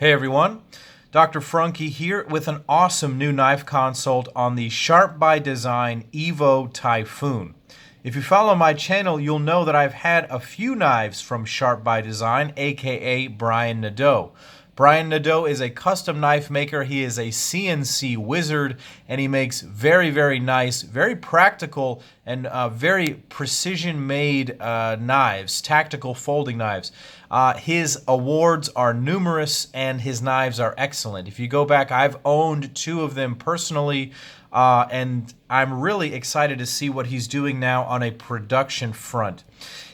Hey everyone, Dr. Frunkey here with an awesome new knife consult on the SharpByDesign Evo Typhoon. If you follow my channel, you'll know that I've had a few knives from SharpByDesign, aka Brian Nadeau. Brian Nadeau is a custom knife maker. He is a CNC wizard, and he makes very, very nice, very practical, and very precision-made knives, tactical folding knives. His awards are numerous, and his knives are excellent. If you go back, I've owned two of them personally, and I'm really excited to see what he's doing now on a production front.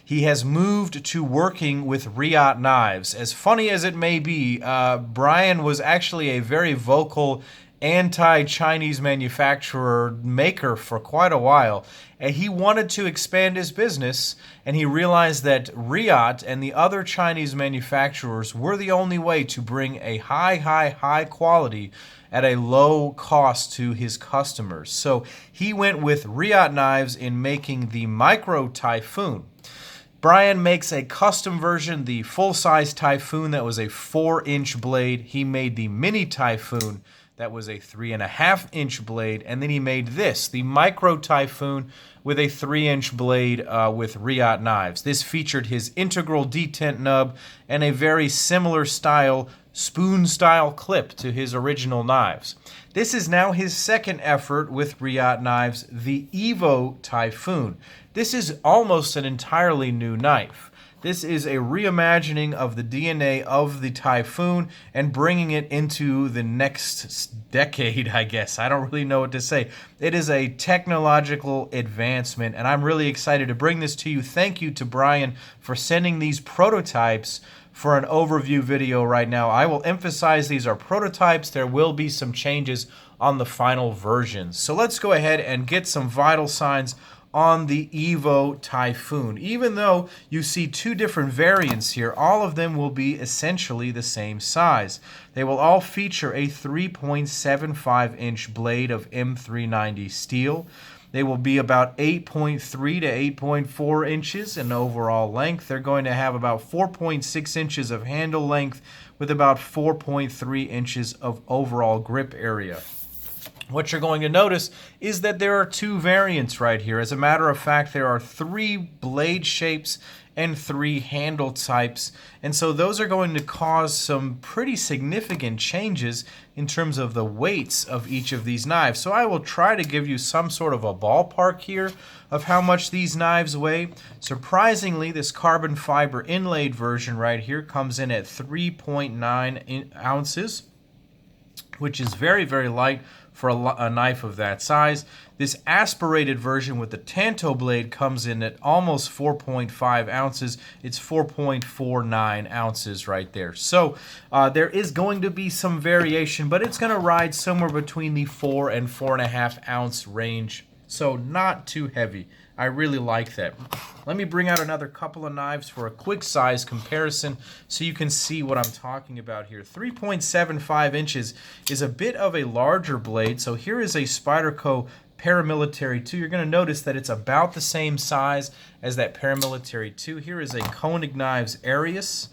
He has moved to working with Reate Knives. As funny as it may be, Brian was actually a very vocal anti-Chinese manufacturer maker for quite a while. And he wanted to expand his business, and he realized that Reate and the other Chinese manufacturers were the only way to bring a high quality at a low cost to his customers. So he went with Reate Knives in making the Micro Typhoon. Brian makes a custom version, the full-size Typhoon that was a 4-inch blade. He made the Mini Typhoon that was a 3.5-inch blade, and then he made this, the Micro Typhoon, with a 3-inch blade with Reate Knives. This featured his integral detent nub and a very similar style, spoon-style clip to his original knives. This is now his second effort with Reate Knives, the Evo Typhoon. This is almost an entirely new knife. This is a reimagining of the DNA of the Typhoon and bringing it into the next decade, I guess. I don't really know what to say. It is a technological advancement, and I'm really excited to bring this to you. Thank you to Brian for sending these prototypes for an overview video right now. I will emphasize these are prototypes. There will be some changes on the final versions. So let's go ahead and get some vital signs on the Evo Typhoon. Even though you see two different variants here, all of them will be essentially the same size. They will all feature a 3.75-inch blade of M390 steel. They will be about 8.3 to 8.4 inches in overall length. They're going to have about 4.6 inches of handle length with about 4.3 inches of overall grip area. What you're going to notice is that there are two variants right here. As a matter of fact, there are 3 blade shapes and 3 handle types, and so those are going to cause some pretty significant changes in terms of the weights of each of these knives. So I will try to give you some sort of a ballpark here of how much these knives weigh. Surprisingly, this carbon fiber inlaid version right here comes in at 3.9 ounces, which is very, very light for a knife of that size. This aspirated version with the Tanto blade comes in at almost 4.5 ounces. It's 4.49 ounces right there. So there is going to be some variation, but it's going to ride somewhere between the 4 and 4.5 ounce range. So not too heavy. I really like that. Let me bring out another couple of knives for a quick size comparison so you can see what I'm talking about here. 3.75 inches is a bit of a larger blade. So here is a Spyderco Paramilitary 2. You're going to notice that it's about the same size as that Paramilitary 2. Here is a Koenig Knives Arius.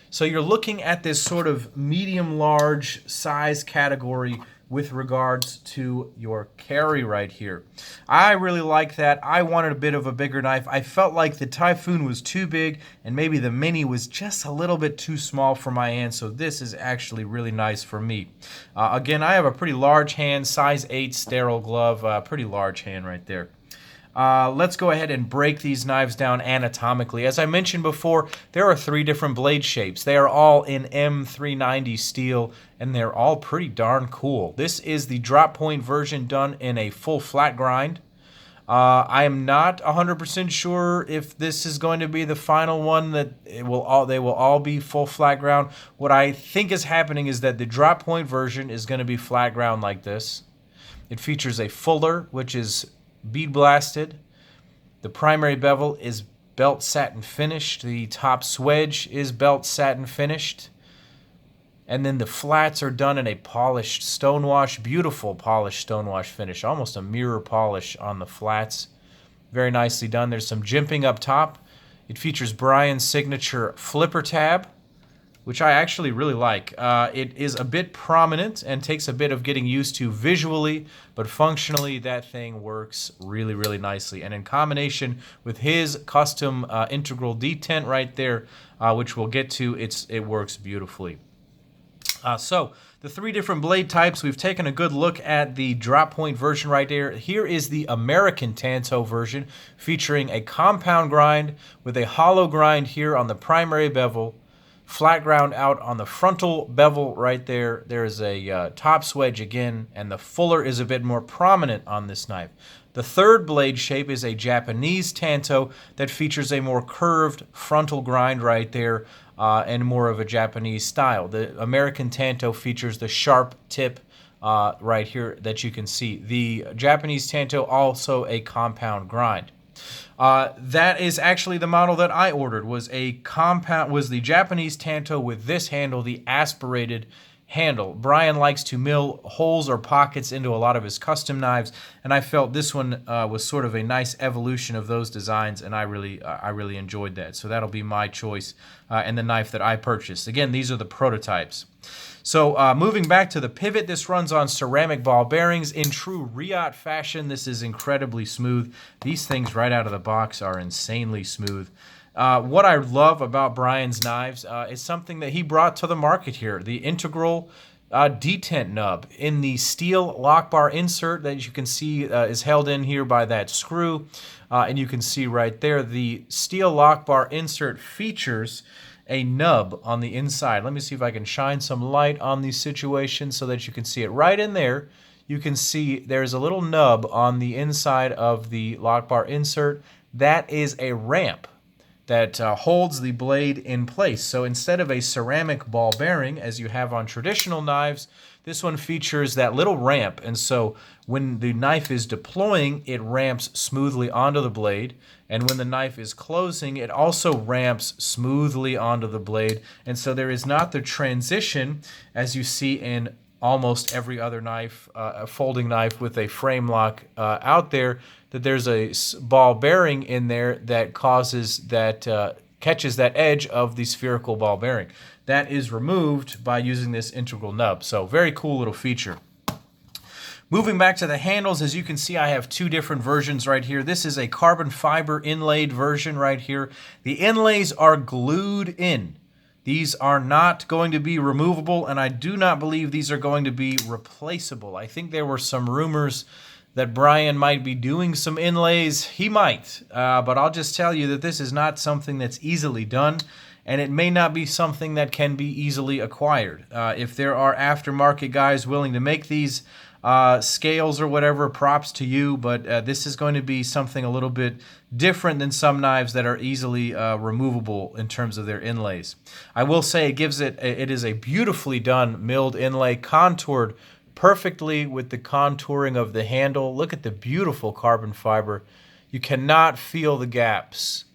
So you're looking at this sort of medium-large size category with regards to your carry right here. I really like that. I wanted a bit of a bigger knife. I felt like the Typhoon was too big and maybe the Mini was just a little bit too small for my hand, so this is actually really nice for me. Again, I have a pretty large hand, size 8 sterile glove, pretty large hand right there. Let's go ahead and break these knives down anatomically. As I mentioned before, there are 3 different blade shapes. They are all in M390 steel, and they're all pretty darn cool. This is the drop point version done in a full flat grind. I am not 100% sure if this is going to be the final one that they will all be full flat ground. What I think is happening is that the drop point version is going to be flat ground like this. It features a fuller, which is bead blasted. The primary bevel is belt satin finished. The top swedge is belt satin finished. And then the flats are done in a polished stonewash, beautiful polished stonewash finish, almost a mirror polish on the flats. Very nicely done. There's some jimping up top. It features Brian's signature flipper tab. which I actually really like. It is a bit prominent and takes a bit of getting used to visually, but functionally that thing works really, really nicely. And in combination with his custom integral detent right there, which we'll get to, it works beautifully. So the 3 different blade types, we've taken a good look at the drop point version right there. Here is the American Tanto version, featuring a compound grind with a hollow grind here on the primary bevel, flat ground out on the frontal bevel right there. There is a top swedge again, and the fuller is a bit more prominent on this knife. The third blade shape is a Japanese Tanto that features a more curved frontal grind right there, and more of a Japanese style. The American Tanto features the sharp tip right here that you can see. The Japanese Tanto also a compound grind. That is actually the model that I ordered. Was the Japanese Tanto with this handle, the aspirated handle. Brian likes to mill holes or pockets into a lot of his custom knives, and I felt this one was sort of a nice evolution of those designs, and I really enjoyed that. So that'll be my choice and the knife that I purchased. Again, these are the prototypes. So moving back to the pivot, this runs on ceramic ball bearings in true Reate fashion. This is incredibly smooth. These things right out of the box are insanely smooth. What I love about Brian's knives is something that he brought to the market here, the integral detent nub in the steel lock bar insert that you can see is held in here by that screw. And you can see right there the steel lock bar insert features a nub on the inside. Let me see if I can shine some light on these situations so that you can see it right in there. You can see there's a little nub on the inside of the lock bar insert. That is a ramp that holds the blade in place. So instead of a ceramic ball bearing, as you have on traditional knives, this one features that little ramp. And so when the knife is deploying, it ramps smoothly onto the blade. And when the knife is closing, it also ramps smoothly onto the blade. And so there is not the transition, as you see in almost every other knife, a folding knife with a frame lock out there, that there's a ball bearing in there that causes that, catches that edge of the spherical ball bearing. That is removed by using this integral nub. So very cool little feature. Moving back to the handles, as you can see, I have 2 different versions right here. This is a carbon fiber inlaid version right here. The inlays are glued in. These are not going to be removable, and I do not believe these are going to be replaceable. I think there were some rumors that Brian might be doing some inlays. He might, but I'll just tell you that this is not something that's easily done, and it may not be something that can be easily acquired. If there are aftermarket guys willing to make these scales or whatever, props to you, but this is going to be something a little bit different than some knives that are easily removable in terms of their inlays. I will say it is a beautifully done milled inlay, contoured perfectly with the contouring of the handle. Look at the beautiful carbon fiber. You cannot feel the gaps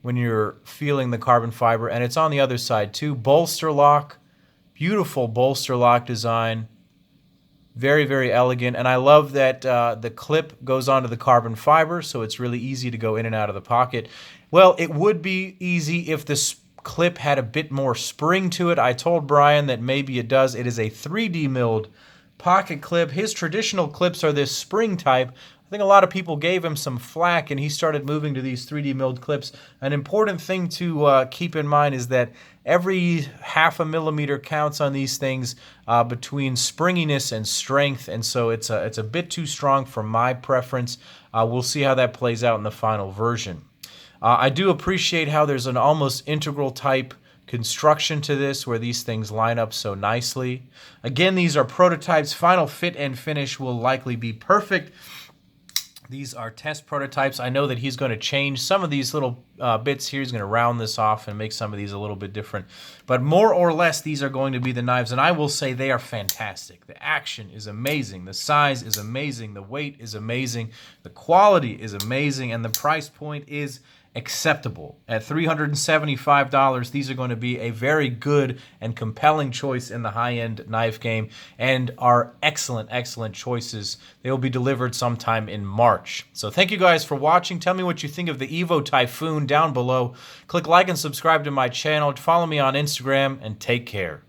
when you're feeling the carbon fiber, and it's on the other side too. Bolster lock, beautiful bolster lock design. Very, very elegant, and I love that the clip goes onto the carbon fiber, so it's really easy to go in and out of the pocket. Well, it would be easy if this clip had a bit more spring to it. I told Brian that maybe it does. It is a 3D milled pocket clip. His traditional clips are this spring type. I think a lot of people gave him some flack, and he started moving to these 3D milled clips. An important thing to keep in mind is that every ½ millimeter counts on these things between springiness and strength, and so it's a bit too strong for my preference. We'll see how that plays out in the final version. I do appreciate how there's an almost integral type construction to this where these things line up so nicely. Again, these are prototypes. Final fit and finish will likely be perfect. These are test prototypes. I know that he's going to change some of these little bits here. He's going to round this off and make some of these a little bit different. But more or less, these are going to be the knives, and I will say they are fantastic. The action is amazing. The size is amazing. The weight is amazing. The quality is amazing, and the price point is acceptable. At $375, these are going to be a very good and compelling choice in the high-end knife game and are excellent, excellent choices. They will be delivered sometime in March. So thank you guys for watching. Tell me what you think of the Evo Typhoon down below. Click like and subscribe to my channel. Follow me on Instagram, and take care.